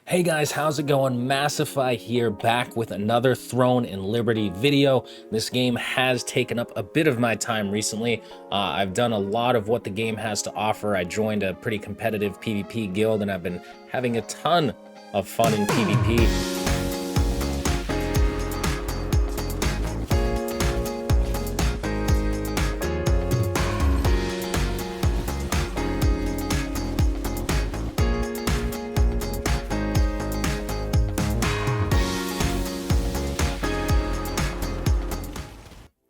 Hey guys, how's it going? Massify here, back with another Throne and Liberty video. This game has taken up a bit of my time recently. I've done a lot of what the game has to offer. I joined a pretty competitive PvP guild and I've been having a ton of fun in PvP.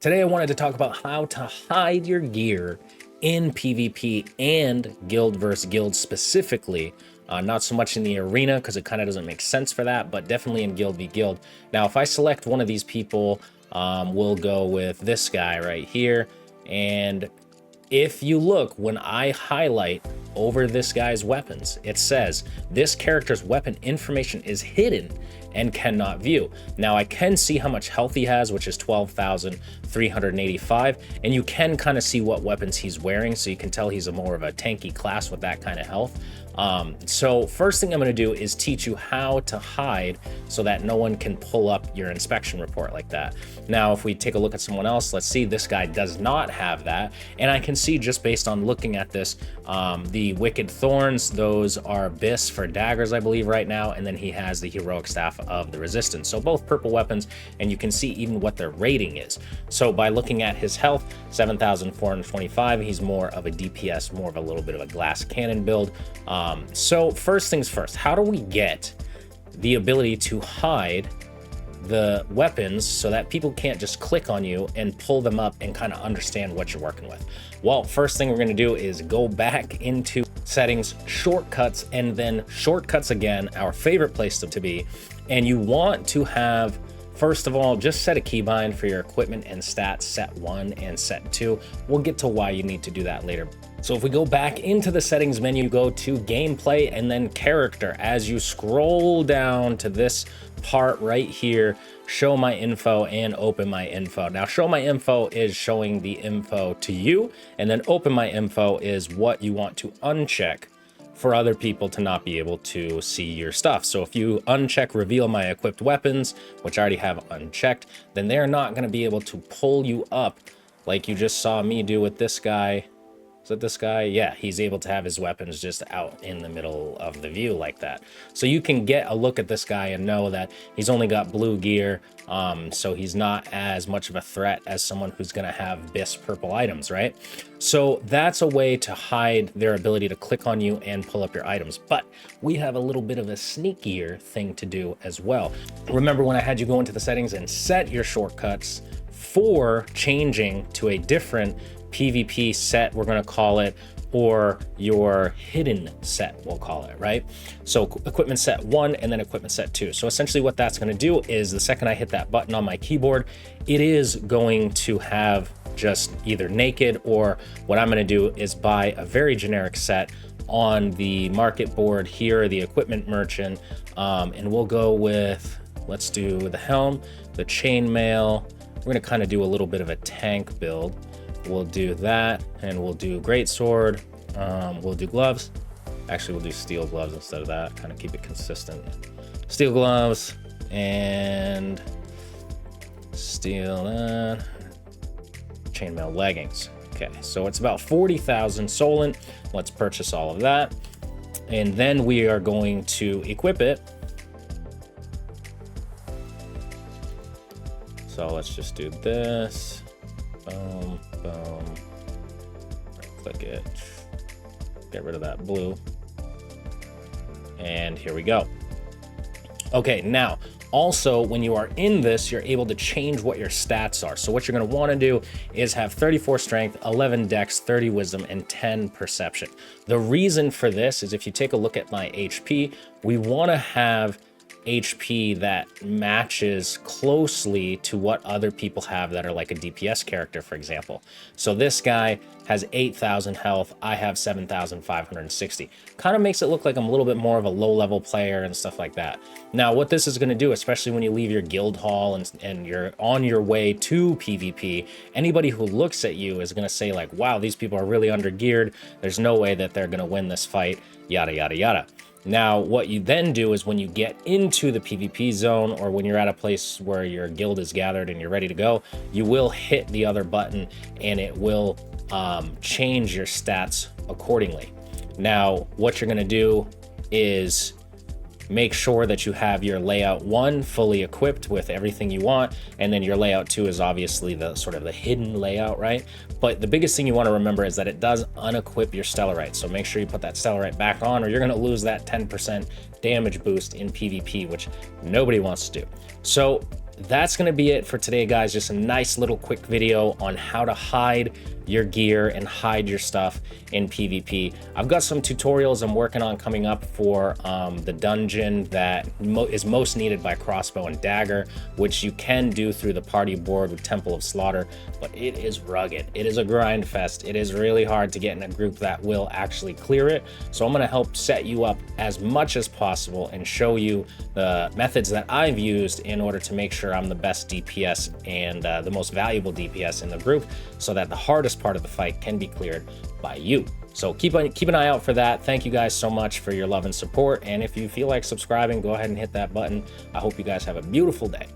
Today I wanted to talk about how to hide your gear in PvP and guild versus guild specifically. Not so much in the arena because it kind of doesn't make sense for that, but definitely in guild v guild. Now, if I select one of these people, we'll go with this guy right here. And if you look, when I highlight over this guy's weapons, it says this character's weapon information is hidden and cannot view. Now I can see how much health he has, which is 12,385, and you can kind of see what weapons he's wearing, so you can tell he's a more of a tanky class with that kind of health. So first thing I'm going to do is teach you how to hide so that no one can pull up your inspection report like that. Now, if we take a look at someone else, let's see, this guy does not have that. And I can see just based on looking at this, the Wicked Thorns, those are Bis for daggers, I believe right now. And then he has the Heroic Staff of the Resistance. So both purple weapons, and you can see even what their rating is. So by looking at his health, 7,425, he's more of a DPS, more of a little bit of a glass cannon build. So first things first, how do we get the ability to hide the weapons so that people can't just click on you and pull them up and kind of understand what you're working with? Well, first thing we're going to do is go back into settings, shortcuts, and then shortcuts again, our favorite place to be. And you want to have, first of all, just set a keybind for your equipment and stats, set 1 and set 2. We'll get to why you need to do that later. So if we go back into the settings menu, go to gameplay and then character. As you scroll down to this part right here, show my info and open my info. Now, show my info is showing the info to you, and then open my info is what you want to uncheck for other people to not be able to see your stuff. So if you uncheck reveal my equipped weapons, which I already have unchecked, then they're not going to be able to pull you up like you just saw me do with this guy. Is that this guy? Yeah, he's able to have his weapons just out in the middle of the view like that. So you can get a look at this guy and know that he's only got blue gear, so he's not as much of a threat as someone who's going to have Bis purple items, right? So that's a way to hide their ability to click on you and pull up your items. But we have a little bit of a sneakier thing to do as well. Remember when I had you go into the settings and set your shortcuts for changing to a different PvP set, we're going to call it, or your hidden set, we'll call it, right? So equipment set 1 and then equipment set 2. So essentially what that's going to do is the second I hit that button on my keyboard, it is going to have just either naked, or what I'm going to do is buy a very generic set on the market board here, the equipment merchant, and we'll go with, let's do the helm, the chainmail. We're going to kind of do a little bit of a tank build. We'll do that, and we'll do greatsword. We'll do gloves. Actually, we'll do steel gloves instead of that. Kind of keep it consistent. Steel gloves and steel chainmail leggings. Okay, so it's about 40,000 Solent. Let's purchase all of that, and then we are going to equip it. So let's just do this. Boom, boom. Click it. Get rid of that blue. And here we go. Okay, now, also, when you are in this, you're able to change what your stats are. So what you're going to want to do is have 34 strength, 11 dex, 30 wisdom, and 10 perception. The reason for this is if you take a look at my HP, we want to have HP that matches closely to what other people have that are like a DPS character, for example. So this guy has 8,000 health, I have 7,560. Kind of makes it look like I'm a little bit more of a low-level player and stuff like that. Now, what this is going to do, especially when you leave your guild hall and you're on your way to PvP, anybody who looks at you is going to say like, wow, these people are really under-geared. There's no way that they're going to win this fight, yada, yada, yada. Now, what you then do is when you get into the PvP zone, or when you're at a place where your guild is gathered and you're ready to go, you will hit the other button and it will change your stats accordingly. Now, what you're going to do is make sure that you have your layout 1 fully equipped with everything you want, and then your layout 2 is obviously the sort of the hidden layout, right? But the biggest thing you want to remember is that it does unequip your Stellarite, so make sure you put that Stellarite back on, or you're going to lose that 10% damage boost in PvP, which nobody wants to do. So that's going to be it for today, guys. Just a nice little quick video on how to hide your gear and hide your stuff in PvP. I've got some tutorials I'm working on coming up for the dungeon that is most needed by crossbow and dagger, which you can do through the party board with Temple of Slaughter, but it is rugged. It is a grind fest. It is really hard to get in a group that will actually clear it. So I'm going to help set you up as much as possible and show you the methods that I've used in order to make sure I'm the best DPS and the most valuable DPS in the group, so that the hardest part of the fight can be cleared by you. So keep an eye out for that. Thank you guys so much for your love and support, and if you feel like subscribing, go ahead and hit that button. I hope you guys have a beautiful day.